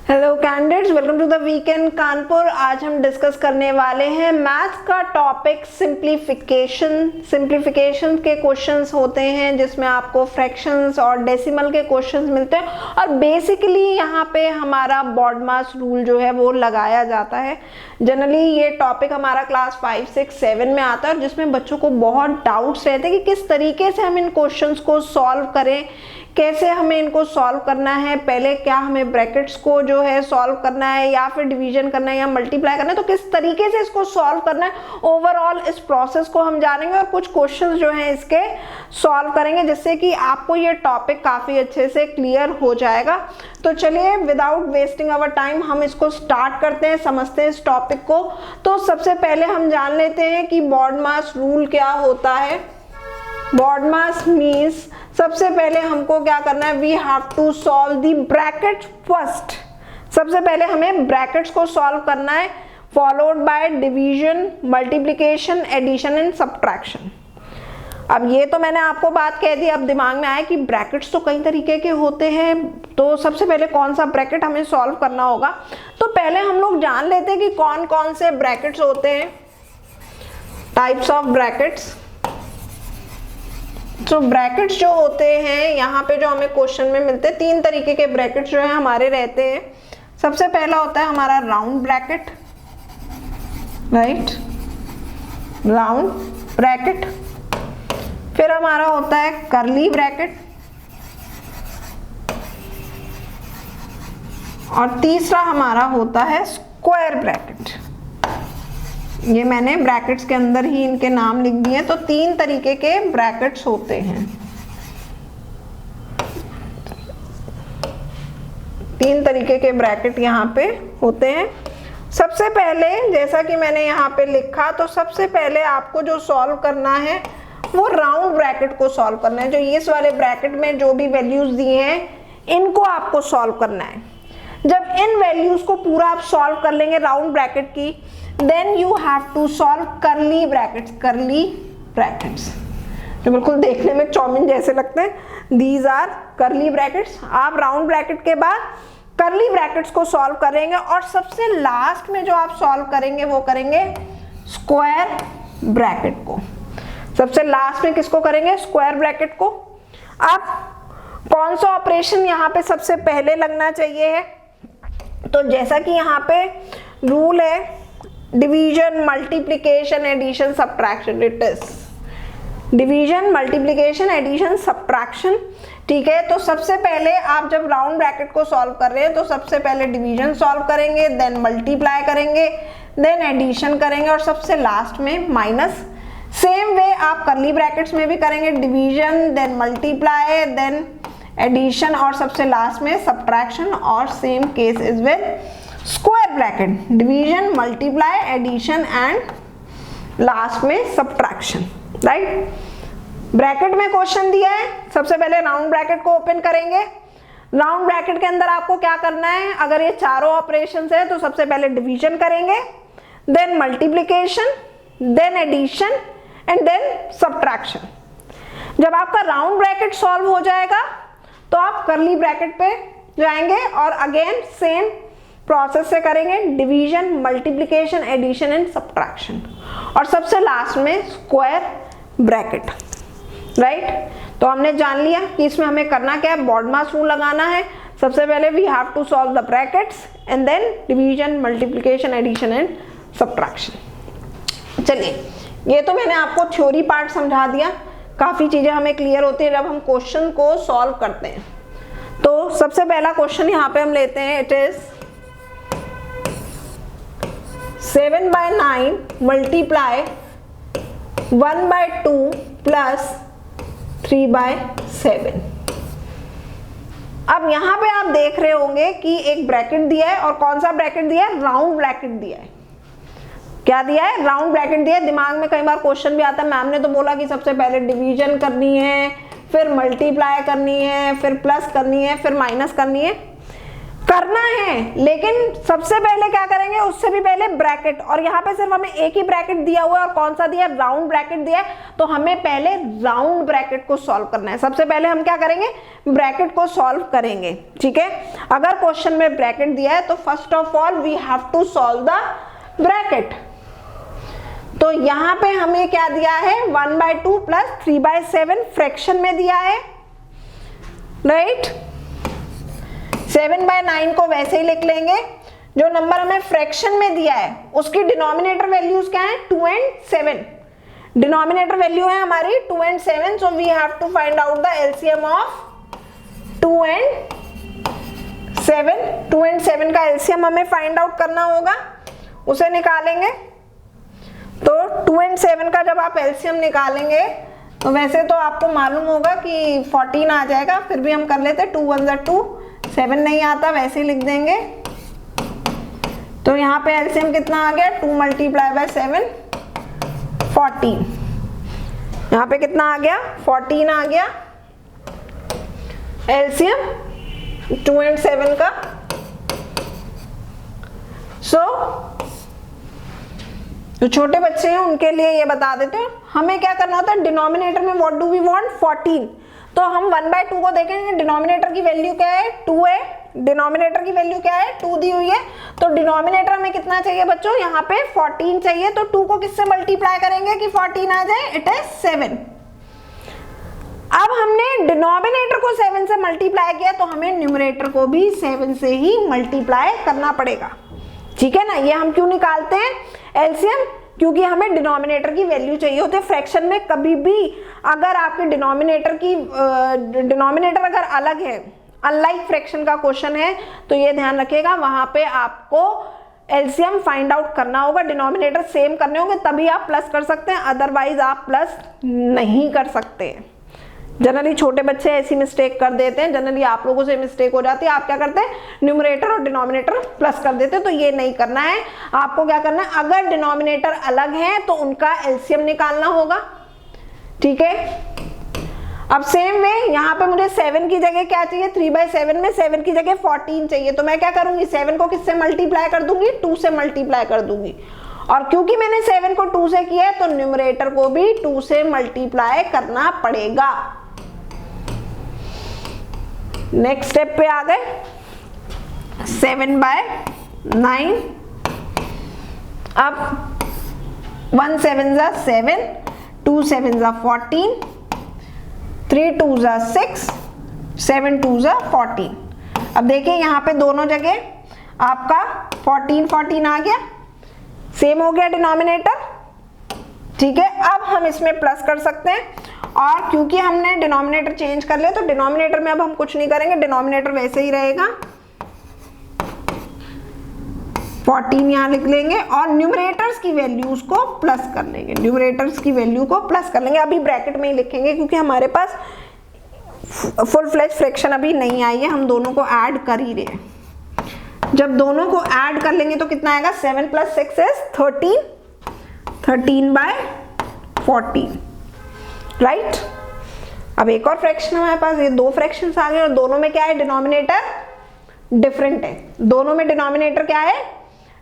Hello candidates, welcome to the weekend Kanpur. आज हम discuss करने वाले हैं मैथ्स का टॉपिक सिंप्लीफिकेशन के क्वेश्चंस होते हैं जिसमें आपको फ्रैक्शंस और डेसिमल के क्वेश्चंस मिलते हैं और बेसिकली यहाँ पे हमारा बॉडमास रूल जो है वो लगाया जाता है। जनरली ये टॉपिक हमारा क्लास 5, 6, 7 में आता है जिसमें बच्चों को बहुत डाउट्स रहते हैं कि किस तरीके से हम इन क्वेश्चंस को सॉल्व करें, कैसे हमें इनको सॉल्व करना है, पहले क्या हमें ब्रैकेट्स को जो है सॉल्व करना है या फिर डिवीजन करना है या मल्टीप्लाई करना है, तो किस तरीके से इसको सॉल्व करना है। ओवरऑल इस प्रोसेस को हम जानेंगे और कुछ क्वेश्चंस जो हैं इसके सॉल्व करेंगे जिससे कि आपको ये टॉपिक काफी अच्छे से क्लियर हो जाएगा। तो चलिए विदाउट वेस्टिंग आवर टाइम हम इसको स्टार्ट करते हैं, समझते हैं इस टॉपिक को। तो सबसे पहले हम जान लेते हैं कि बॉडमास रूल क्या होता है। बॉडमास मीन्स सबसे पहले हमको क्या करना है, we have to solve the bracket first. सबसे पहले हमें ब्रैकेट्स को सॉल्व करना है, followed by division, multiplication, addition and subtraction. अब ये तो मैंने आपको बात कह दी, अब दिमाग में आया कि ब्रैकेट्स तो कई तरीके के होते हैं, तो सबसे पहले कौन सा ब्रैकेट हमें सॉल्व करना होगा। तो पहले हम लोग जान लेते हैं कि कौन कौन से ब्रैकेट्स होते हैं, टाइप्स ऑफ ब्रैकेट्स। तो ब्रैकेट्स जो होते हैं यहाँ पे जो हमें क्वेश्चन में मिलते हैं, 3 तरीके के ब्रैकेट्स जो है हमारे रहते हैं। सबसे पहला होता है हमारा round bracket, right, round bracket. फिर हमारा होता है कर्ली ब्रैकेट और तीसरा हमारा होता है स्क्वायर ब्रैकेट। ये मैंने ब्रैकेट्स के अंदर ही इनके नाम लिख दिए। तो 3 तरीके के ब्रैकेट्स होते हैं, 3 तरीके के ब्रैकेट यहाँ पे होते हैं। सबसे पहले जैसा कि मैंने यहाँ पे लिखा, तो सबसे पहले आपको जो सॉल्व करना है वो राउंड ब्रैकेट को सॉल्व करना है। जो इस वाले ब्रैकेट में जो भी वैल्यूज दी हैं इनको आपको सॉल्व करना है। जब इन वैल्यूज को पूरा आप सॉल्व कर लेंगे राउंड ब्रैकेट की, then you have to solve curly brackets. Curly brackets जो बिल्कुल देखने में चाउमीन जैसे लगते हैं, दीज आर कर्ली ब्रैकेट्स। आप राउंड ब्रैकेट के बाद कर्ली ब्रैकेट्स को सॉल्व करेंगे और सबसे लास्ट में जो आप सॉल्व करेंगे वो करेंगे स्क्वायर ब्रैकेट को। सबसे लास्ट में किसको करेंगे, स्क्वायर ब्रैकेट को। अब कौन सा ऑपरेशन यहाँ पे सबसे पहले लगना चाहिए है, तो जैसा कि यहाँ पे रूल है division, multiplication, addition, subtraction. It is division, multiplication, addition, subtraction. ठीक है, तो सबसे पहले आप जब राउंड ब्रैकेट को सॉल्व कर रहे हैं तो सबसे पहले डिवीजन सॉल्व करेंगे, देन मल्टीप्लाई करेंगे, देन एडिशन करेंगे और सबसे लास्ट में माइनस। सेम वे आप कर्ली ब्रैकेट्स में भी करेंगे, division, then multiply, then addition और सबसे लास्ट में सब्ट्रैक्शन। और same case is with square bracket, division, multiply, addition and last में सब्ट्रैक्शन, राइट। ब्रैकेट में क्वेश्चन दिया है, सबसे पहले राउंड ब्रैकेट को ओपन करेंगे। राउंड ब्रैकेट के अंदर आपको क्या करना है, अगर ये चारों ऑपरेशंस है तो सबसे पहले डिवीजन करेंगे, then multiplication, then addition and then subtraction. जब आपका राउंड ब्रैकेट सॉल्व हो जाएगा तो आप कर्ली ब्रैकेट पे जाएंगे और अगेन सेम प्रोसेस से करेंगे, division, multiplication, addition and subtraction और सबसे लास्ट में स्क्वायर ब्रैकेट, राइट। तो हमने जान लिया कि इसमें हमें करना क्या है, बॉडमास रूल लगाना है। सबसे पहले we have to solve the brackets and then division, multiplication, addition and subtraction. चलिए, ये तो मैंने आपको थ्योरी पार्ट समझा दिया, काफी चीजें हमें क्लियर होती है जब हम क्वेश्चन को सॉल्व करते हैं। तो सबसे पहला क्वेश्चन यहाँ पे हम लेते हैं, इट इज 7/9 मल्टीप्लाई 1/2 प्लस 3/7। अब यहाँ पे आप देख रहे होंगे कि एक ब्रैकेट दिया है और कौन सा ब्रैकेट दिया है, राउंड ब्रैकेट दिया है। क्या दिया है, राउंड ब्रैकेट दिया है। दिमाग में कई बार क्वेश्चन भी आता है, मैम ने तो बोला कि सबसे पहले डिवीजन करनी है, फिर मल्टीप्लाई करनी है, फिर प्लस करनी है, फिर माइनस करनी है। करना है, लेकिन सबसे पहले क्या करेंगे, उससे भी पहले ब्रैकेट, और यहाँ पे सिर्फ हमें एक ही ब्रैकेट दिया हुआ है, और कौन सा दिया है, राउंड ब्रैकेट दिया है, तो हमें पहले राउंड ब्रैकेट को सॉल्व करना है। सबसे पहले हम क्या करेंगे, ब्रैकेट को सॉल्व करेंगे, ठीक है। अगर क्वेश्चन में ब्रैकेट दिया है तो first of all we have to solve the bracket. तो यहाँ पे हमें क्या दिया है, 1/2 प्लस 3/7 फ्रैक्शन में दिया है, राइट। 7/9 को वैसे ही लिख लेंगे। जो नंबर हमें फ्रैक्शन में दिया है उसकी डिनोमिनेटर वैल्यूज क्या है, 2 and 7। डिनोमिनेटर वैल्यू है हमारी 2 and 7, so we have to find out the LCM of 2 and 7। 2 and 7 का एलसीएम हमें फाइंड आउट करना होगा, उसे निकालेंगे। तो 2 and 7 का जब आप एलसीएम निकालेंगे तो वैसे तो आपको मालूम होगा कि 14 आ जाएगा, फिर भी हम कर लेते हैं 2 1 2, 7 नहीं आता, वैसे ही लिख देंगे। तो यहाँ पे एलसीएम कितना आ गया, 2 × 7 14। यहाँ पे कितना आ गया, 14 आ गया एलसीएम 2 and 7 का। जो छोटे बच्चे हैं उनके लिए ये बता देते हैं, हमें क्या करना होता है, डिनोमिनेटर में व्हाट डू वी वांट, 14। तो हम 1/2 को देखेंगे, डिनोमिनेटर की वैल्यू क्या है, 2 है, डिनोमिनेटर की वैल्यू क्या है, 2 दी हुई है। तो डिनोमिनेटर हमें कितना चाहिए बच्चों, यहाँ पे 14 चाहिए। तो 2 को किससे मल्टीप्लाई करेंगे कि 14 आ जाए, इट इज 7। अब हमने डिनोमिनेटर को 7 से मल्टीप्लाई किया, तो हमें न्यूमरेटर को भी 7 से ही मल्टीप्लाई करना पड़ेगा, ठीक है ना। ये हम क्यों निकालते हैं एलसीएम, क्योंकि हमें डिनोमिनेटर की वैल्यू चाहिए होती है। फ्रैक्शन में कभी भी अगर आपके डिनोमिनेटर अगर अलग है, अनलाइक फ्रैक्शन का क्वेश्चन है, तो ये ध्यान रखिएगा, वहां पे आपको एलसीएम फाइंड आउट करना होगा, डिनोमिनेटर सेम करने होंगे, तभी आप प्लस कर सकते हैं, अदरवाइज आप प्लस नहीं कर सकते। जनरली छोटे बच्चे ऐसी मिस्टेक कर देते हैं, जनरली आप लोगों से मिस्टेक हो जाती है, आप क्या करते हैं, न्यूमरेटर और डिनोमिनेटर प्लस कर देते हैं। तो ये नहीं करना है, आपको क्या करना है, अगर डिनोमिनेटर अलग है तो उनका एलसीएम निकालना होगा, ठीक है। अब सेम वे यहाँ पे मुझे 7 की जगह क्या चाहिए, 3/7 में 7 की जगह 14 चाहिए। तो मैं क्या करूंगी, 7 को किससे मल्टीप्लाई कर दूंगी, 2 से मल्टीप्लाई कर दूंगी। और क्योंकि मैंने 7 को 2 से किया है तो न्यूमरेटर को भी 2 से मल्टीप्लाई करना पड़ेगा। नेक्स्ट स्टेप पे आ गए, 7/9। अब 1 7 जा 7, 2 7 जा 14, 3 2 जा 6, 7 2 जा 14। अब देखिए यहाँ पे दोनों जगह आपका 14 14 आ गया, सेम हो गया डिनोमिनेटर, ठीक है। अब हम इसमें प्लस कर सकते हैं, और क्योंकि हमने डिनोमिनेटर चेंज कर लिया तो डिनोमिनेटर में अब हम कुछ नहीं करेंगे, डिनोमिनेटर वैसे ही रहेगा, 14 यहाँ लिख लेंगे, और न्यूमरेटर्स की वैल्यूज को प्लस कर लेंगे, न्यूमरेटर्स की वैल्यू को प्लस कर लेंगे। अभी ब्रैकेट में ही लिखेंगे क्योंकि हमारे पास फुल फ्लेज फ्रैक्शन अभी नहीं आई है, हम दोनों को ऐड कर ही रहे हैं। जब दोनों को ऐड कर लेंगे तो कितना आएगा, 7 + 6 is 13, 13/14, राइट। अब एक और फ्रैक्शन हमारे पास, ये 2 फ्रैक्शंस आ गए और दोनों में क्या है, डिनोमिनेटर डिफरेंट है, दोनों में डिनोमिनेटर क्या है,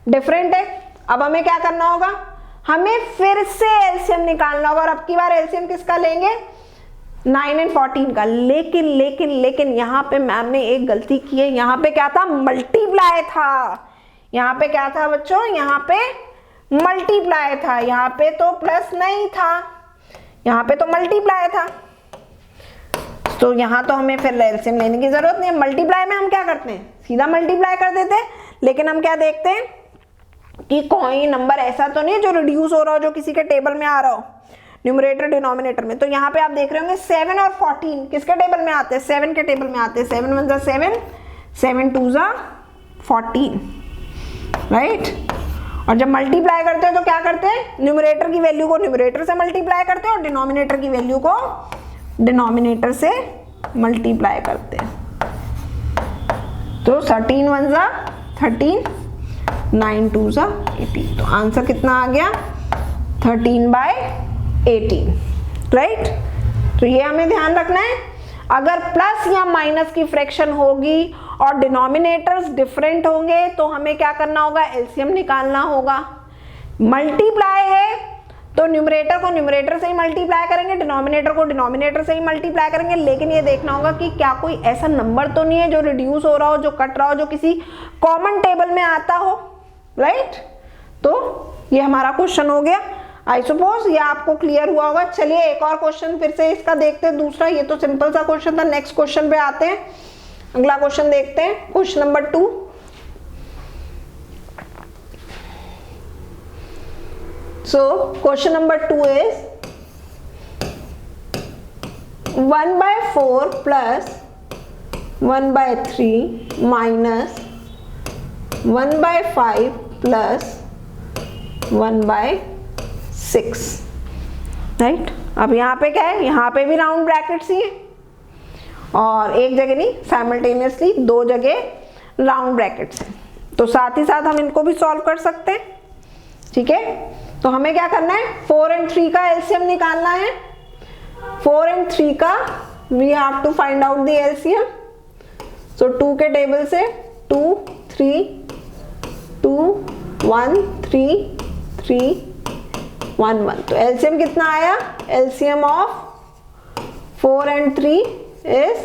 डिफरेंट है। अब हमें क्या करना होगा, हमें फिर से एलसीएम निकालना होगा, और अब की बार एलसीएम किसका लेंगे, 9 and 14 का। लेकिन यहाँ पे मैम ने एक गलती की है, यहाँ पे क्या था, मल्टीप्लाई था। यहाँ पे क्या था बच्चों, यहाँ पे मल्टीप्लाई था, यहाँ पे तो प्लस नहीं था, यहाँ पे तो मल्टीप्लाई था। तो यहाँ तो हमें फिर एलसीएम लेने की जरूरत नहीं है। मल्टीप्लाई में हम क्या करते हैं, सीधा मल्टीप्लाई कर देते हैं, लेकिन हम क्या देखते हैं कि कोई नंबर ऐसा तो नहीं जो रिड्यूस हो रहा हो, जो किसी के टेबल में आ रहा हो, न्यूमरेटर डिनोमिनेटर में। तो यहाँ पे आप देख रहे होंगे 7 और 14 किसके टेबल में आते हैं, 7 के टेबल में आते हैं। 7 1 जा 7, 7 2 जा 14, राइट। और जब मल्टीप्लाई करते हैं तो क्या करते हैं, न्यूमरेटर की वैल्यू को न्यूमरेटर से मल्टीप्लाई करते हैं और डिनोमिनेटर की वैल्यू को डिनोमिनेटर से मल्टीप्लाई करते हैं। तो 13 1 जा 13, 9 2 जा 18। तो आंसर कितना आ गया, 13/18, राइट। तो ये हमें ध्यान रखना है, अगर प्लस या माइनस की फ्रैक्शन होगी और डिनोमिनेटर्स डिफरेंट होंगे तो हमें क्या करना होगा, एलसीएम निकालना होगा। मल्टीप्लाई है तो न्यूमरेटर को न्यूमरेटर से ही मल्टीप्लाई करेंगे, डिनोमिनेटर को डिनोमिनेटर से ही मल्टीप्लाई करेंगे, लेकिन ये देखना होगा कि क्या कोई ऐसा नंबर तो नहीं है जो रिड्यूस हो रहा हो, जो कट रहा हो, जो किसी कॉमन टेबल में आता हो, राइट। तो ये हमारा क्वेश्चन हो गया। आई सपोज ये आपको क्लियर हुआ होगा। चलिए एक और क्वेश्चन फिर से इसका देखते हैं, दूसरा। ये तो सिंपल सा क्वेश्चन था। नेक्स्ट क्वेश्चन पे आते हैं, अगला क्वेश्चन देखते हैं, question number 2। So question number 2 is 1/4 plus 1/3 minus 1/5 plus 1/6, right. अब यहाँ पे क्या है, यहाँ पे भी राउंड ब्रैकेट्स ही है और एक जगह नहीं, साइमल्टेनियसली दो जगह राउंड ब्रैकेट्स हैं, तो साथ ही साथ हम इनको भी सॉल्व कर सकते हैं, ठीक है। तो हमें क्या करना है, 4 और 3 का एलसीएम निकालना है। 4 और 3 का we have to find out the LCM. So 2 के टेबल से 2 3 2 1 3 3 1 1, तो एलसीएम कितना आया, LCM of 4 and 3 is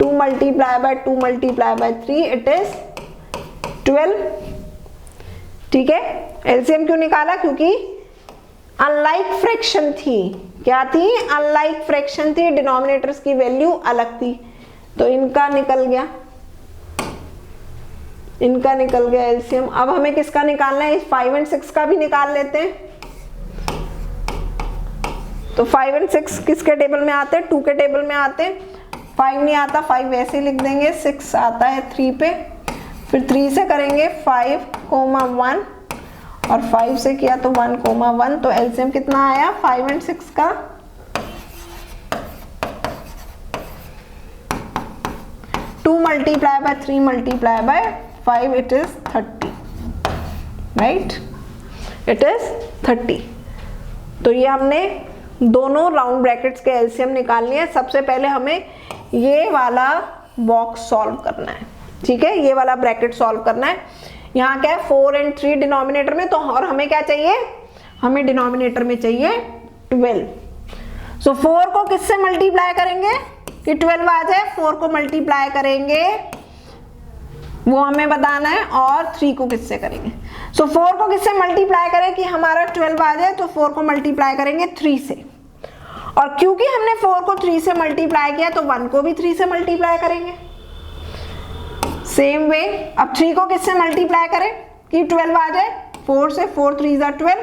2 multiplied by 2 multiplied by 3, it is 12, ठीक है। एलसीएम क्यों निकाला, क्योंकि अनलाइक फ्रैक्शन थी। क्या थी, अनलाइक फ्रैक्शन थी, डिनोमिनेटर्स की वैल्यू अलग थी, तो इनका निकल गया, इनका निकल गया एलसीएम। अब हमें किसका निकालना है, 5 और 6 का भी निकाल लेते हैं। तो 5 और 6 किसके टेबल में आते हैं, 2 के टेबल में आते हैं। 5 नहीं आता, 5 वैसे ही लिख देंगे, 6 आता है 3 पे, फिर 3 से करेंगे 5, 1 और 5 से किया तो 1, 1, तो एलसीएम कितना आया 5 और 6 का, 2 multiplied by 3 multiplied by 5, it is 30, right, it is 30। तो ये हमने दोनों राउंड ब्रैकेट्स के एलसीएम निकालनी है। सबसे पहले हमें ये वाला बॉक्स सॉल्व करना है, ठीक है, ये वाला ब्रैकेट सॉल्व करना है। यहाँ क्या है, 4 और 3 डिनोमिनेटर में, तो और हमें क्या चाहिए, हमें डिनोमिनेटर में चाहिए 12। सो 4 को किससे मल्टीप्लाई करेंगे कि 12 आ जाए, 4 को मल्टीप्लाई करेंगे वो हमें बताना है, और 3 को किससे करेंगे। सो 4 को किससे मल्टीप्लाई करें कि हमारा 12 आ जाए, तो 4 को मल्टीप्लाई करेंगे 3 से, और क्योंकि हमने 4 को 3 से मल्टीप्लाई किया तो 1 को भी 3 से मल्टीप्लाई करेंगे। सेम वे अब 3 को किससे मल्टीप्लाई करें कि 12 आ जाए, 4 से, 4 3 जा 12,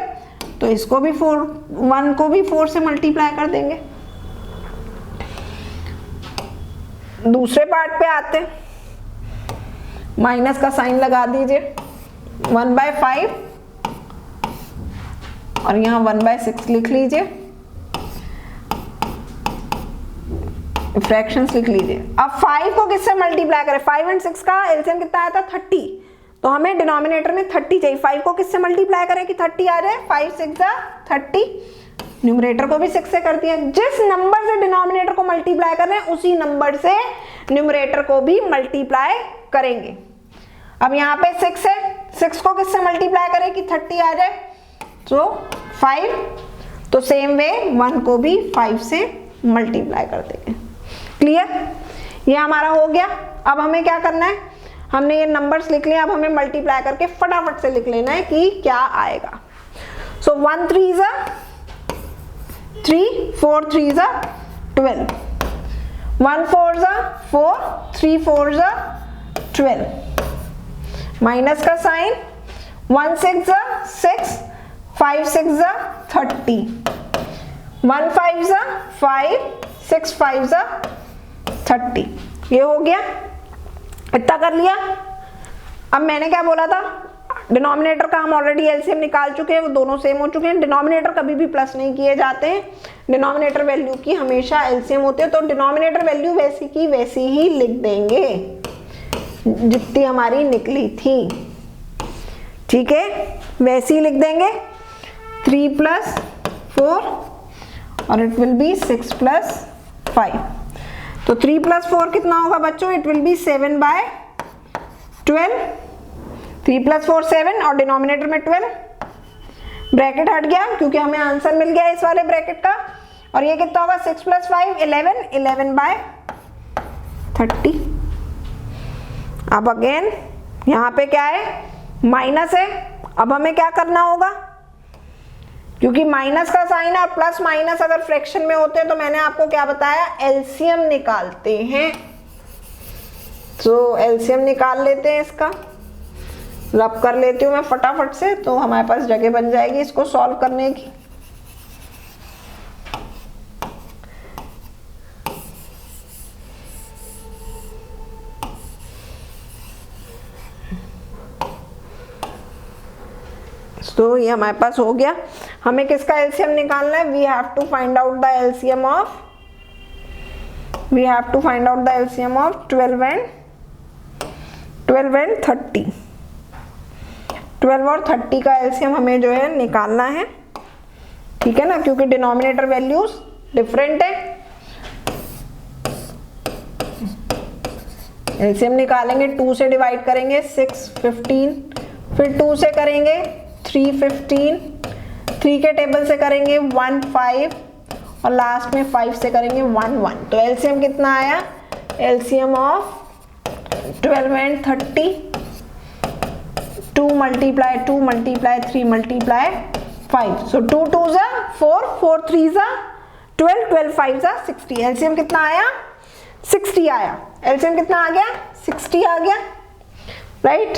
तो इसको भी 1 को भी 4 से मल्टीप्लाई कर देंगे। दूसरे पार्ट पे आते हैं, माइनस का साइन लगा दीजिए, 1/5 और यहाँ 1/6 लिख लीजिए, फ्रैक्शंस लिख लीजिए। अब 5 को किससे मल्टीप्लाई करें, 5 और 6 का एलसीएम कितना आया था 30, तो हमें डिनोमिनेटर में 30 चाहिए। 5 को किससे मल्टीप्लाई करें कि 30 आ जाए, 5 6 जा 30, न्यूमरेटर को भी 6 से कर दिया। जिस नंबर से डिनोमिनेटर को मल्टीप्लाई कर रहे हैं उसी नंबर से न्यूमरेटर को भी मल्टीप्लाई करेंगे। अब यहाँ पे 6 है, 6 को किससे मल्टीप्लाई करें कि 30 आ जाए, तो 5, तो सेम वे 1 को भी 5 से मल्टीप्लाई कर देंगे। क्लियर, ये हमारा हो गया। अब हमें क्या करना है, हमने ये नंबर्स लिख लिया, अब हमें मल्टीप्लाई करके फटाफट से लिख लेना है कि क्या आएगा। सो 1 3 जा 3, 4 3 जा 12, 1 4 जा 4, 3 4 जा 12, माइनस का साइन, 1 6 जा 6, 5 6 जा 30, 1 5 जा 5, 6 5 जा 30, ये हो गया, इतना कर लिया। अब मैंने क्या बोला था, डिनोमिनेटर का हम ऑलरेडी एलसीएम निकाल चुके हैं, वो दोनों सेम हो चुके हैं। डिनोमिनेटर कभी भी प्लस नहीं किए जाते हैं, डिनोमिनेटर वैल्यू की हमेशा एलसीएम होती है, तो डिनोमिनेटर वैल्यू वैसी की वैसी ही लिख देंगे जितनी हमारी निकली थी, ठीक है, वैसी लिख देंगे। 3 + 4 और इट विल बी 6 + 5। तो 3 + 4 कितना होगा बच्चों? It will be 7/12। 3 + 4 7 और डिनोमिनेटर में 12, ब्रैकेट हट गया क्योंकि हमें आंसर मिल गया इस वाले ब्रैकेट का। और ये कितना होगा? 6 + 5 11, 11/30। अब अगेन यहाँ पे क्या है? माइनस है। अब हमें क्या करना होगा? क्योंकि माइनस का साइन और प्लस माइनस अगर फ्रैक्शन में होते हैं तो मैंने आपको क्या बताया? एलसीएम निकालते हैं। तो एलसीएम निकाल लेते हैं इसका। रब कर लेती हूँ मैं फटाफट से, तो हमारे पास जगह बन जाएगी इसको सॉल्व करने की। तो ये हमारे पास हो गया। हमें किसका एलसीएम निकालना है? We have to find out the LCM of 12 and 30। 12 और 30 का एलसीएम हमें जो है निकालना है, ठीक है ना, क्योंकि डिनोमिनेटर वैल्यूज डिफरेंट है। एलसीएम निकालेंगे, 2 से डिवाइड करेंगे 6 15, फिर 2 से करेंगे 3 15, 3 के टेबल से करेंगे 1 5 और लास्ट में 5 से करेंगे 1 1। तो एलसीएम कितना आया? LCM of 12 and 30, 2 × 2 × 3 × 5। So 2 2s are 4, 4 3s are 12, 12 5s are 60। LCM कितना आया? 60 आया। एलसीएम कितना आ गया? 60 आ गया, राइट।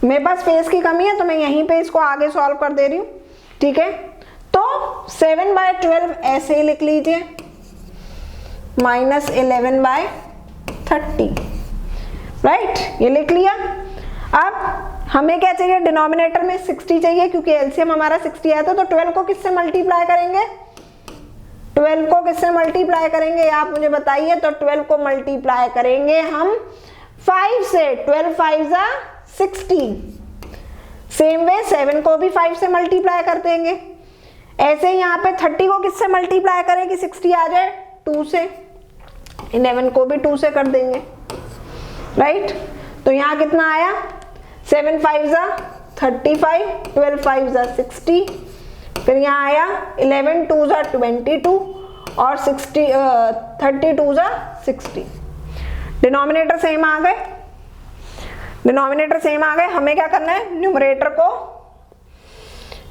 मेरे पास स्पेस की कमी है तो मैं यहीं पे इसको आगे सॉल्व कर दे रही हूँ, ठीक है। तो 7/12 ऐसे ही लिख लीजिए, -11/30, राइट। ये लिख लिया। अब हमें क्या चाहिए? डिनोमिनेटर में 60 चाहिए क्योंकि एलसीएम हमारा 60 आया था। तो 12 को किससे मल्टीप्लाई करेंगे? 12 को किससे मल्टीप्लाई करेंगे आप मुझे बताइए। तो 12 को मल्टीप्लाई करेंगे हम 5 से। 12 5s are 60। सेम वे 7 को भी 5 से मल्टीप्लाई कर देंगे। ऐसे ही यहाँ पे 30 को किससे मल्टीप्लाई करें कि 60 आ जाए? 2 से। 11 को भी 2 से कर देंगे, राइट। तो यहाँ कितना आया? 7 5s are 35, 12 5s are 60, फिर यहाँ आया 11 2s are 22 और 32s are 60। डिनोमिनेटर सेम आ गए, हमें क्या करना है?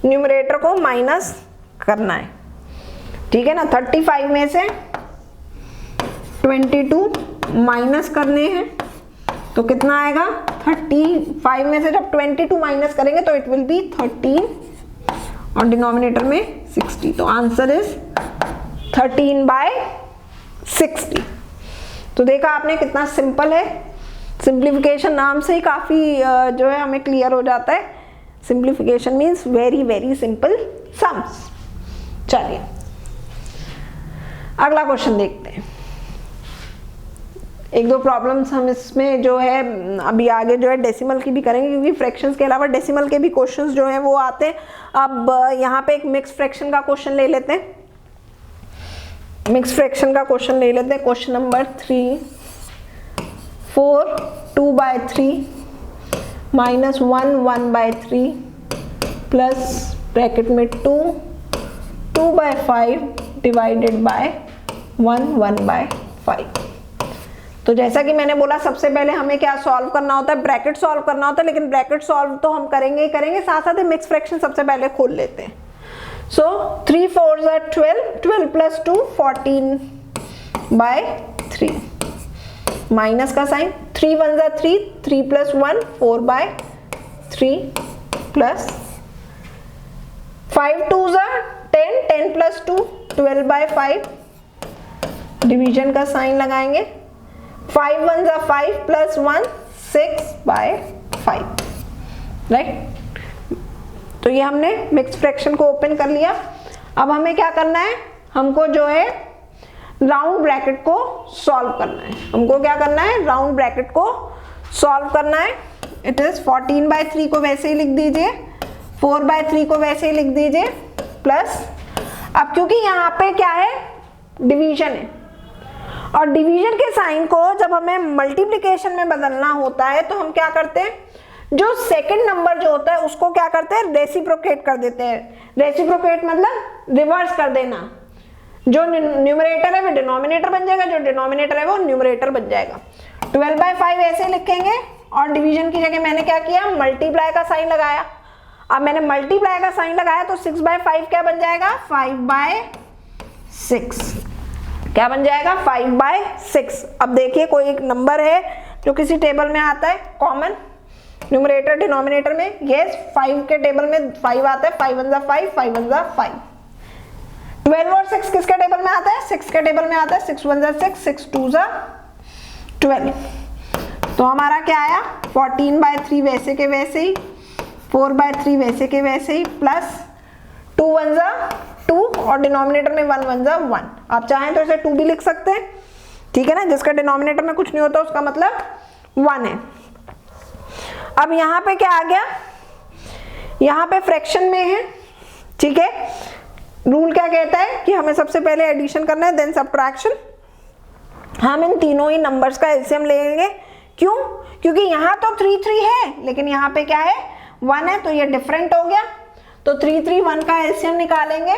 न्यूमरेटर को माइनस करना है, ठीक है ना। 35 में से 22 माइनस करने हैं तो कितना आएगा? 35 में से जब 22 माइनस करेंगे तो इट विल बी 13 और डिनोमिनेटर में 60। तो आंसर इज 13/60। तो देखा आपने कितना सिंपल है। सिंप्लीफिकेशन नाम से ही काफी जो है हमें क्लियर हो जाता है। Simplification means very very simple sums. चलिए अगला क्वेश्चन देखते हैं। एक दो प्रॉब्लम्स हम इसमें जो है अभी आगे जो है डेसिमल की भी करेंगे, क्योंकि फ्रैक्शंस के अलावा डेसिमल के भी क्वेश्चंस जो हैं वो आते हैं। अब यहाँ पे एक मिक्स फ्रैक्शन का क्वेश्चन ले लेते हैं। Question number 3। 4 2/3 -1 1/3 प्लस ब्रैकेट में 2 2/5 डिवाइडेड बाय 1 1/5। तो जैसा कि मैंने बोला सबसे पहले हमें क्या सॉल्व करना होता है? ब्रैकेट सॉल्व करना होता है। लेकिन ब्रैकेट सॉल्व तो हम करेंगे ही करेंगे, साथ साथ मिक्स फ्रैक्शन सबसे पहले खोल लेते हैं। सो 3 4s are 12, 12 + 2 14/3 माइनस का sign, 3 1s are 3, 3 + 1 4/3 plus 5 2s are 10, 10 + 2 12/5 division का साइन लगाएंगे। 5 1s are 5 + 1 6/5, राइट। तो ये हमने मिक्स फ्रैक्शन को ओपन कर लिया। अब हमें क्या करना है? हमको जो है राउंड ब्रैकेट को सॉल्व करना है। राउंड ब्रैकेट को सॉल्व करना है। इट इज 14/3 को वैसे ही लिख दीजिए, 4/3 को वैसे ही लिख दीजिए, प्लस अब क्योंकि यहाँ पे क्या है? डिवीजन है और डिवीजन के साइन को जब हमें मल्टीप्लिकेशन में बदलना होता है तो हम क्या करते हैं, जो सेकंड नंबर जो होता है उसको क्या करते हैं, रेसिप्रोकेट कर देते हैं। रेसिप्रोकेट मतलब रिवर्स कर देना। जो न्यूमरेटर है वो डिनोमिनेटर बन जाएगा, जो डिनोमिनेटर है वो न्यूमरेटर बन जाएगा। 12/5 ऐसे लिखेंगे और डिवीजन की जगह मैंने क्या किया, मल्टीप्लाई का साइन लगाया। अब मैंने मल्टीप्लाई का साइन लगाया तो 6/5 क्या बन जाएगा, 5/6। क्या बन जाएगा, 5/6। अब देखिए कोई एक नंबर है जो किसी टेबल में आता है कॉमन न्यूमरेटर डिनोमिनेटर में, यस 5 के टेबल में 5 आता है, 5 1 5, 5 1 5। 12 और 6 किसके टेबल में आता है, 6 के टेबल में आता है, 6 1 6, 6 2 12। तो हमारा क्या आया, 14/3 वैसे के वैसे ही, 4/3 वैसे के वैसे ही, प्लस 2 1 2 और डिनोमिनेटर में 1 1 1। आप चाहें तो इसे 2 भी लिख सकते हैं, ठीक है ना, जिसका डिनोमिनेटर में कुछ नहीं होता उसका मतलब 1 है। अब यहाँ पे क्या आ गया, यहाँ पे फ्रैक्शन में है, ठीक है। रूल क्या कहता है कि हमें सबसे पहले एडिशन करना है देन सब्ट्रैक्शन। हम इन तीनों ही नंबर्स का एलसीएम लेंगे, क्यों, क्योंकि यहाँ तो 3 3 है लेकिन यहाँ पे क्या है, 1 है, तो ये डिफरेंट हो गया। तो 3 3 1 का एलसीएम निकालेंगे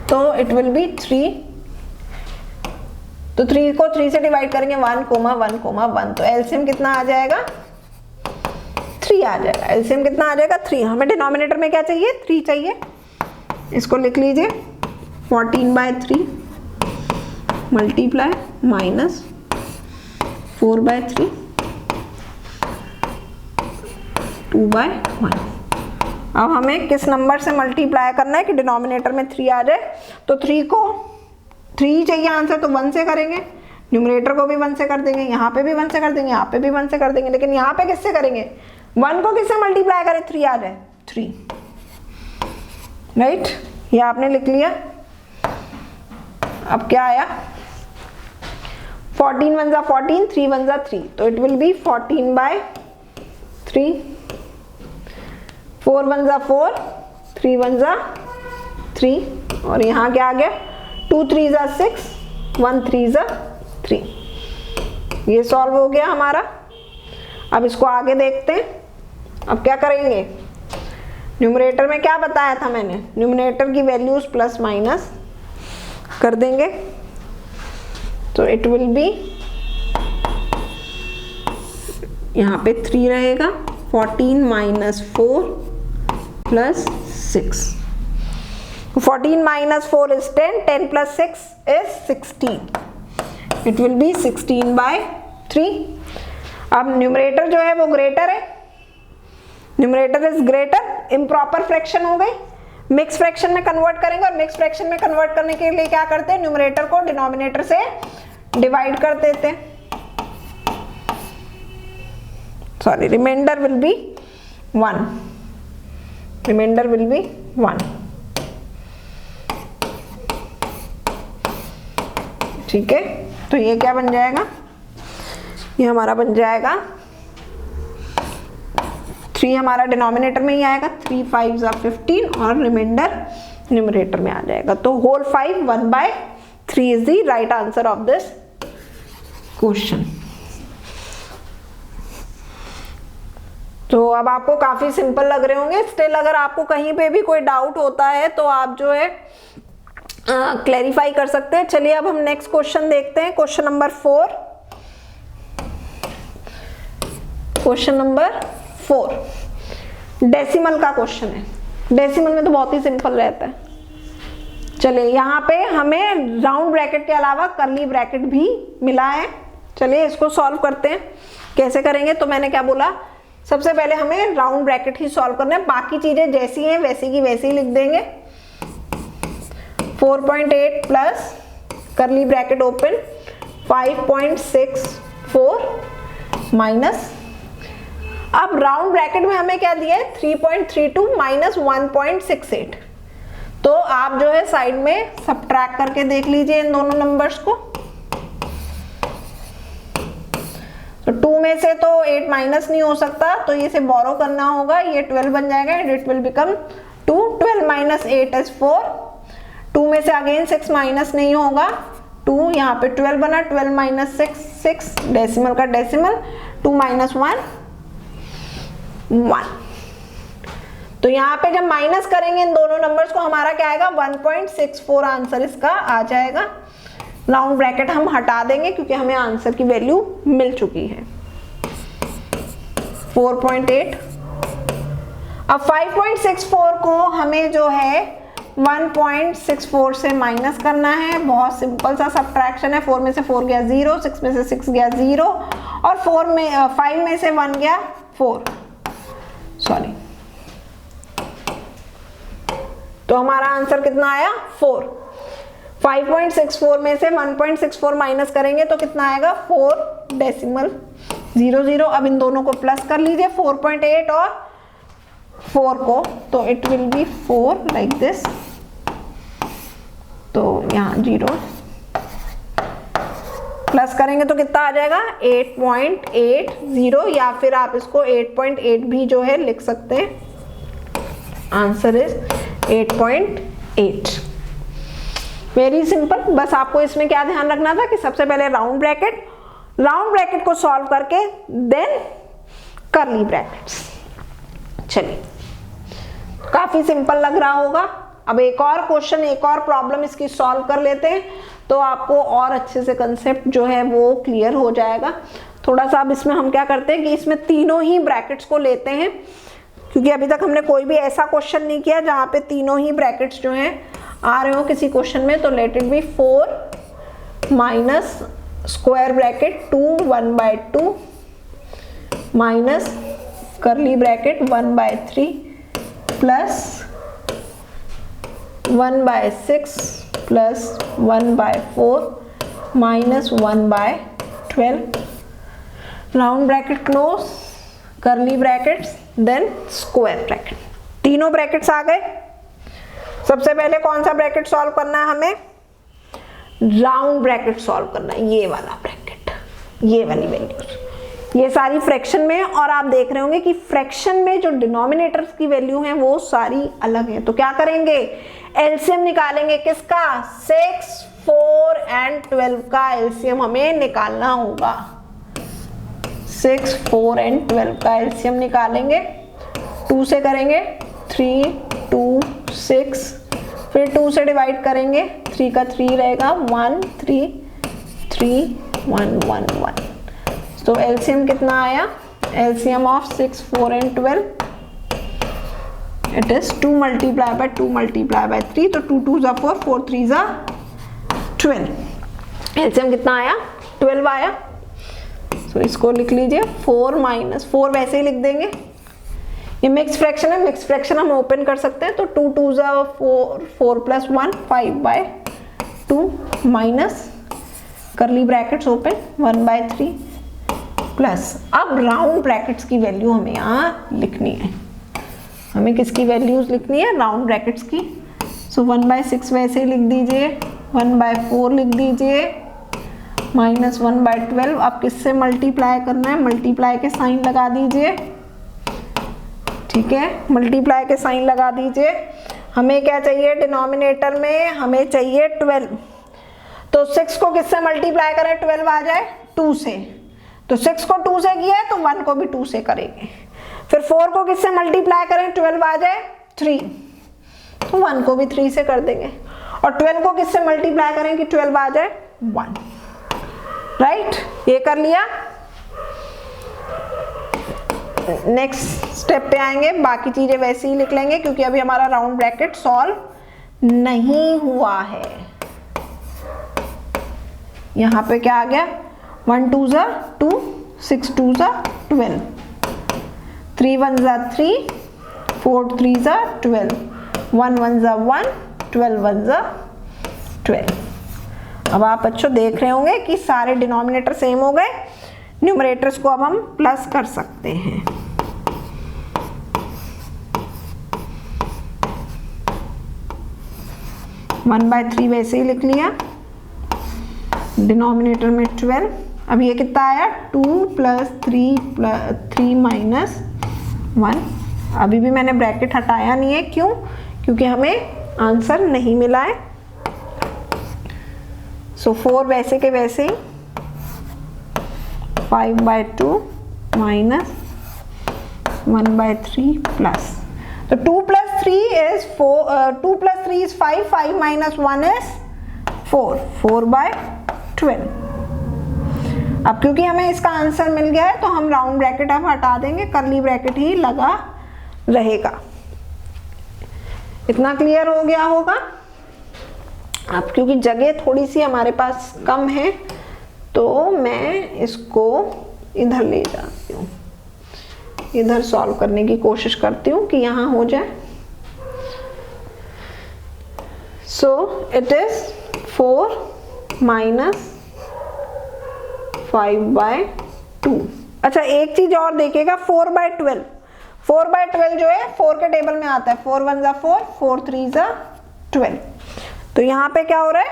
तो इट विल बी 3। तो 3 को 3 से डिवाइड करेंगे 1 1 1, तो एलसीएम कितना आ जाएगा, 3 आ जाएगा। एलसीएम कितना आ जाएगा, 3। हमें डिनोमिनेटर में क्या चाहिए, 3 चाहिए। इसको लिख लीजिए 14/3 मल्टीप्लाई माइनस 4/3 2/1। अब हमें किस नंबर से मल्टीप्लाई करना है कि डिनोमिनेटर में 3 आ जाए। तो 3 को 3 चाहिए आंसर, तो 1 से करेंगे, न्यूमरेटर को भी 1 से कर देंगे, यहाँ पे भी 1 से कर देंगे, यहाँ पे भी 1 से कर देंगे, लेकिन यहाँ पे किससे करेंगे, 1 को किससे मल्टीप्लाई करें, 3 आ जाए, 3, राइट। ये आपने लिख लिया। अब क्या आया, 14 1 14, 3 1 3, तो इट विल बी 14/3, 4 1 4, 3 1 3, और यहाँ क्या आ गया, 2 3 6, 1 3 3। ये सॉल्व हो गया हमारा। अब इसको आगे देखते हैं। अब क्या करेंगे, न्यूमरेटर में क्या बताया था मैंने, न्यूमरेटर की वैल्यूज प्लस माइनस कर देंगे। तो इट विल बी, यहाँ पे 3 रहेगा, 14 - 4 + 6। 14 - 4 is 10, 10 + 6 is 16. It will be 16/3. अब न्यूमरेटर जो है वो ग्रेटर है, numerator is greater, improper fraction हो गई, मिक्स फ्रैक्शन में कन्वर्ट करेंगे। और मिक्स फ्रैक्शन में कन्वर्ट करने के लिए क्या करते हैं, न्यूमरेटर को डिनोमिनेटर से डिवाइड कर देते हैं। Sorry, remainder will be 1, remainder will be 1, ठीक है। तो ये क्या बन जाएगा, ये हमारा बन जाएगा 3 हमारा डिनोमिनेटर में ही आएगा, 3 5 15 और रिमाइंडर न्यूमरेटर में आ जाएगा। तो whole 5 1/3 is the right answer of this question. तो अब आपको काफी सिंपल लग रहे होंगे। स्टिल अगर आपको कहीं पे भी कोई डाउट होता है तो आप जो है क्लैरिफाई कर सकते हैं। चलिए अब हम नेक्स्ट क्वेश्चन देखते हैं, question number 4। Question number 4 decimal का क्वेश्चन है। डेसिमल में तो बहुत ही सिंपल रहता है। चलिए यहाँ पे हमें राउंड ब्रैकेट के अलावा कर्ली ब्रैकेट भी मिला है। चलिए इसको सॉल्व करते हैं। कैसे करेंगे, तो मैंने क्या बोला, सबसे पहले हमें राउंड ब्रैकेट ही सॉल्व करना है, बाकी चीजें जैसी हैं वैसी की वैसी ही लिख देंगे। 4.8 plus curly bracket open 5.64 minus, अब राउंड ब्रैकेट में हमें क्या दिया है 3.32 माइनस 1.68। तो आप जो है साइड में सब्ट्रैक्ट करके देख लीजिए इन दोनों नंबर्स को। तो 2 में से तो 8 माइनस नहीं हो सकता, तो इसे बोरो करना होगा, ये 12 बन जाएगा, इट विल बिकम 2। 12 - 8 is 4, 2 में से अगेन 6 माइनस नहीं होगा, 2 यहाँ पे 12 बना, 12 माइनस 6 6, डेसिमल का डेसिमल, 2 माइनस 1 1। तो यहाँ पे जब माइनस करेंगे इन दोनों नंबर्स को हमारा क्या आएगा 1.64 आंसर इसका आ जाएगा। राउंड ब्रैकेट हम हटा देंगे क्योंकि हमें आंसर की वैल्यू मिल चुकी है 4.8। अब 5.64 को हमें जो है 1.64 से माइनस करना है। बहुत सिंपल सा सब्ट्रैक्शन है। 4 में से 4 गया 0, 6 में से 6 गया 0 और 5 में से 1 गया 4, सॉरी। तो हमारा आंसर कितना आया 4। 5.64 में से 1.64 माइनस करेंगे तो कितना आएगा 4.00। अब इन दोनों को प्लस कर लीजिए 4.8 और 4 को, तो it will be 4 like this. तो यहाँ 0 प्लस करेंगे तो कितना आ जाएगा 8.80, या फिर आप इसको 8.8 भी जो है लिख सकते हैं। Answer is 8.8। Very simple. बस आपको इसमें क्या ध्यान रखना था कि सबसे पहले राउंड ब्रैकेट को सॉल्व करके देन कर्ली ब्रैकेट्स। चलिए, काफी सिंपल लग रहा होगा। अब एक और क्वेश्चन, एक और प्रॉब्लम इसकी सॉल्व कर लेते हैं तो आपको और अच्छे से कंसेप्ट जो है वो क्लियर हो जाएगा। थोड़ा सा अब इसमें हम क्या करते हैं कि इसमें तीनों ही ब्रैकेट्स को लेते हैं, क्योंकि अभी तक हमने कोई भी ऐसा क्वेश्चन नहीं किया जहां पे तीनों ही ब्रैकेट्स जो हैं आ रहे हो किसी क्वेश्चन में। तो let it be 4 minus square bracket 2 1/2 minus curly bracket 1/3 plus 1/6 plus 1/4 minus 1/12। Round bracket close, curly brackets, then square bracket. तीनों ब्रैकेट्स आ गए। सबसे पहले कौन सा ब्रैकेट सॉल्व करना है हमें? राउंड ब्रैकेट सॉल्व करना है, ये वाला ब्रैकेट, ये वाली वैल्यूज। ये सारी फ्रैक्शन में, और आप देख रहे होंगे कि फ्रैक्शन में जो डिनोमिनेटर्स की वैल्यू है वो सारी अलग है। तो क्या करेंगे? एलसीएम निकालेंगे। किसका? 6, 4 एंड 12 का एलसीएम हमें निकालना होगा। 6, 4 एंड 12 का एलसीएम निकालेंगे। 2 से करेंगे 3, 2, 6, फिर 2 से डिवाइड करेंगे, 3 का 3 रहेगा 1, 3, 3, 1, 1, 1। तो एलसीएम कितना आया? LCM of 6, 4 and 12 it is 2 multiply by 2 multiply by 3। तो 2 2 4, 4 3 12। एलसीएम कितना आया? 12 आया। तो इसको लिख लीजिए 4 माइनस 4, वैसे ही लिख देंगे। ये मिक्स फ्रैक्शन है, मिक्स फ्रैक्शन हम ओपन कर सकते हैं। तो 2 2 4, 4 + 1 5/2 minus curly brackets open 1/3 plus. अब राउंड ब्रैकेट्स की वैल्यू हमें यहाँ लिखनी है। हमें किसकी वैल्यूज लिखनी है? राउंड ब्रैकेट्स की। सो 1/6 वैसे ही लिख दीजिए, 1/4 लिख दीजिए, माइनस 1/12। अब किससे मल्टीप्लाई करना है? मल्टीप्लाई के साइन लगा दीजिए, ठीक है, मल्टीप्लाई के साइन लगा दीजिए। हमें क्या चाहिए? डिनोमिनेटर में हमें चाहिए 12। तो 6 को किससे मल्टीप्लाई करें 12 आ जाए? 2 से। तो 6 को 2 से किया है तो 1 को भी 2 से करेंगे। फिर 4 को किससे मल्टीप्लाई करें 12 आ जाए? 3, तो 1 को भी 3 से कर देंगे। और 12 को किससे मल्टीप्लाई करें कि 12 आ जाए? 1। राइट, ये कर लिया। नेक्स्ट स्टेप पे आएंगे, बाकी चीजें वैसे ही लिख लेंगे क्योंकि अभी हमारा राउंड ब्रैकेट सॉल्व नहीं हुआ है। यहां पे क्या आ गया? 1 2 2, 6 2 12, 3 1 3, 4 3 12, 1 1 1, 12 1 12। अब आप बच्चों देख रहे होंगे कि सारे डिनोमिनेटर सेम हो गए। न्यूमरेटर्स को अब हम प्लस कर सकते हैं। वन बाय 3 वैसे ही लिख लिया, डिनोमिनेटर में 12। अब ये कितना आया? 2 + 3 माइनस 1। अभी भी मैंने ब्रैकेट हटाया नहीं है, क्यों? क्योंकि हमें आंसर नहीं मिला है। सो 4 वैसे के वैसे ही 5/2 माइनस 1/3 प्लस, तो 2 + 3 is 4, 2 + 3 is 5, 5 - 1 is 4, 4/12। अब क्योंकि हमें इसका आंसर मिल गया है तो हम राउंड ब्रैकेट अब हटा देंगे, कर्ली ब्रैकेट ही लगा रहेगा। इतना क्लियर हो गया होगा। अब क्योंकि जगह थोड़ी सी हमारे पास कम है तो मैं इसको इधर ले जाती हूँ, इधर सॉल्व करने की कोशिश करती हूँ कि यहाँ हो जाए। So it is 4 - 5/2। अच्छा एक चीज और देखिएगा, 4/12, 4/12 जो है 4 के टेबल में आता है, 4 × 1 = 4, 4 × 3 = 12। तो यहाँ पे क्या हो रहा है,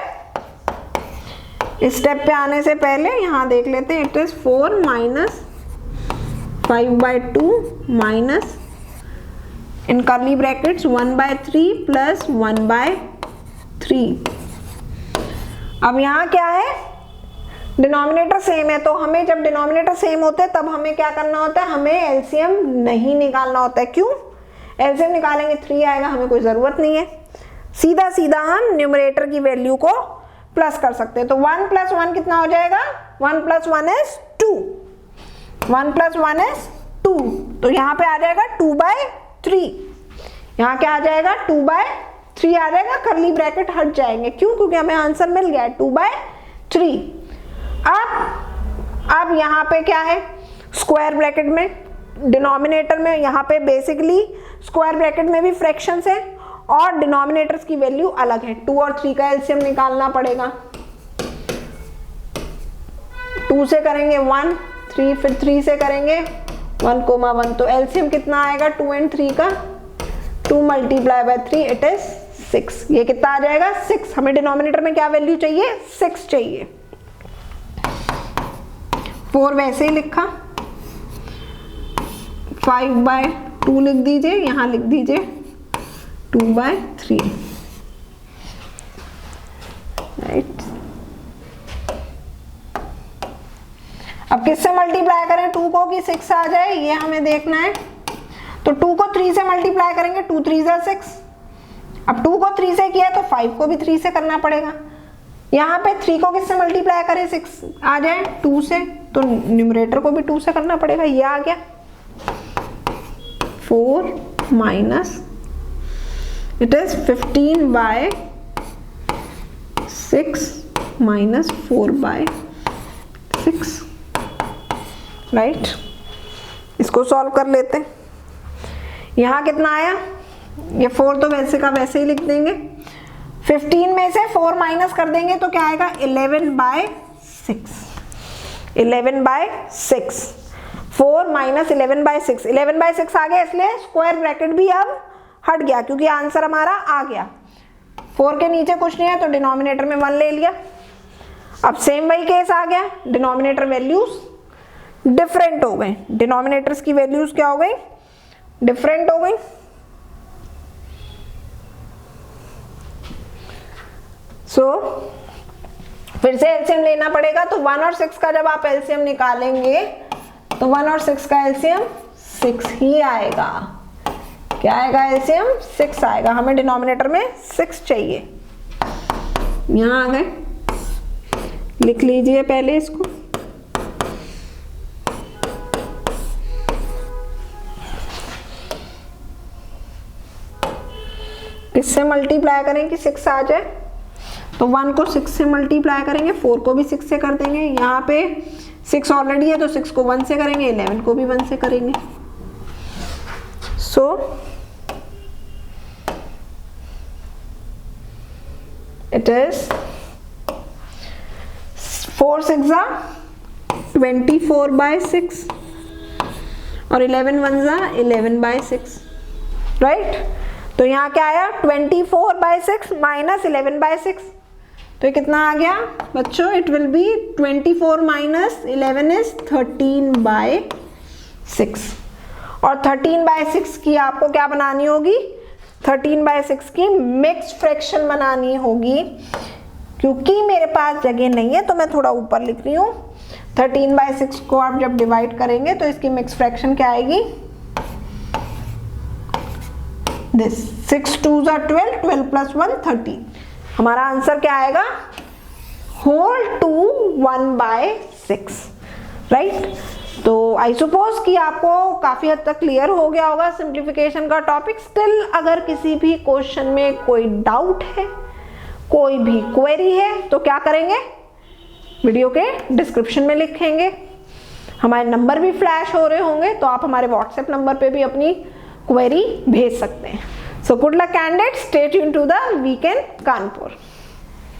इस स्टेप पे आने से पहले यहाँ देख लेते हैं। It is 4 - 5/2 minus in curly brackets 1/3 plus 1/3। अब यहाँ क्या है, डिनोमिनेटर सेम है, तो हमें जब डिनोमिनेटर सेम होते हैं तब हमें क्या करना होता है, हमें एलसीएम नहीं निकालना होता है। क्यों? एलसीएम निकालेंगे 3 आएगा, हमें कोई जरूरत नहीं है, सीधा सीधा हम न्यूमरेटर की वैल्यू को प्लस कर सकते हैं। तो 1 + 1 कितना हो जाएगा, 1 + 1 is 2, 1 + 1 is 2, तो यहाँ पे आ जाएगा 2/3। यहाँ क्या आ जाएगा, 2/3 आ जाएगा, कर्ली ब्रैकेट हट जाएंगे। क्यों? क्योंकि हमें आंसर मिल गया है 2/3। अब यहाँ पे क्या है, स्क्वायर ब्रैकेट में, डिनोमिनेटर में, यहाँ पे बेसिकली स्क्वायर ब्रैकेट में भी फ्रैक्शंस है और डिनोमिनेटर्स की वैल्यू अलग है। 2 और 3 का एलसीएम निकालना पड़ेगा। 2 से करेंगे 1, 3, फिर 3 से करेंगे 1, 1, तो एलसीएम कितना आएगा 2 और 3 का, 2 × 3 इट इज 6। ये कितना आ जाएगा 6। हमें डिनोमिनेटर में क्या वैल्यू चाहिए, 6 चाहिए। 4 वैसे ही लिखा, 5/2 लिख दीजिए, यहाँ लिख दीजिए 2/3, राइट। अब किससे मल्टीप्लाई करें 2 को कि 6 आ जाए, ये हमें देखना है। तो 2 को 3 से मल्टीप्लाई करेंगे, 2 × 3 = 6। अब 2 को 3 से किया तो 5 को भी 3 से करना पड़ेगा। यहाँ पे 3 को किससे मल्टीप्लाई करें, 6 आ जाए 2 से, तो न्यूमरेटर को भी 2 से करना पड़ेगा। ये आ गया 4 minus it is 15/6 minus 4/6, right. इसको सॉल्व कर लेते हैं। यहाँ कितना आया, ये 4 तो वैसे का वैसे ही लिख देंगे। 15 में से 4 माइनस कर देंगे तो क्या आएगा 11/6, 11/6, 4 माइनस 11/6, 11/6 आ गया, इसलिए स्क्वायर ब्रैकेट भी अब हट गया क्योंकि आंसर हमारा आ गया। 4 के नीचे कुछ नहीं है तो डिनोमिनेटर में 1 ले लिया। अब सेम वही केस आ गया, डिनोमिनेटर वैल्यूज डिफरेंट हो गए, डिनोमिनेटर्स की वैल्यूज क्या हो गई, डिफरेंट हो गई। सो फिर से एलसीएम लेना पड़ेगा, तो 1 और 6 का जब आप एलसीएम निकालेंगे तो 1 और 6 का एलसीएम 6 ही आएगा। क्या आएगा एलसीएम, 6 आएगा। हमें डिनोमिनेटर में 6 चाहिए। यहां आ गए, लिख लीजिए पहले इसको। किससे मल्टीप्लाई करें कि 6 आ जाए, तो 1 को 6 से मल्टीप्लाई करेंगे, 4 को भी 6 से कर देंगे। यहाँ पे 6 ऑलरेडी है तो 6 को 1 से करेंगे, 11 को भी 1 से करेंगे। सो इट इज 4 × 6 = 24/6 और 11 × 1 = 11/6, राइट। तो यहाँ क्या आया 24/6 माइनस 11/6, तो ये कितना आ गया बच्चों, it will be 24 minus 11 is 13/6। और 13/6 की आपको क्या बनानी होगी, 13/6 की मिक्स फ्रैक्शन बनानी होगी, क्योंकि मेरे पास जगह नहीं है तो मैं थोड़ा ऊपर लिख रही हूँ। 13/6 को आप जब डिवाइड करेंगे तो इसकी मिक्स फ्रैक्शन क्या आएगी, दिस 6 2s are 12, 12 + 1 13। हमारा आंसर क्या आएगा, होल टू 1/6, राइट। तो आई सपोज कि आपको काफी हद तक क्लियर हो गया होगा सिंप्लीफिकेशन का टॉपिक। स्टिल अगर किसी भी क्वेश्चन में कोई डाउट है, कोई भी क्वेरी है, तो क्या करेंगे, वीडियो के डिस्क्रिप्शन में लिखेंगे। हमारे नंबर भी फ्लैश हो रहे होंगे, तो आप हमारे व्हाट्सएप नंबर पे भी अपनी क्वेरी भेज सकते हैं। So good luck candidates, stay tuned to the weekend Kanpur.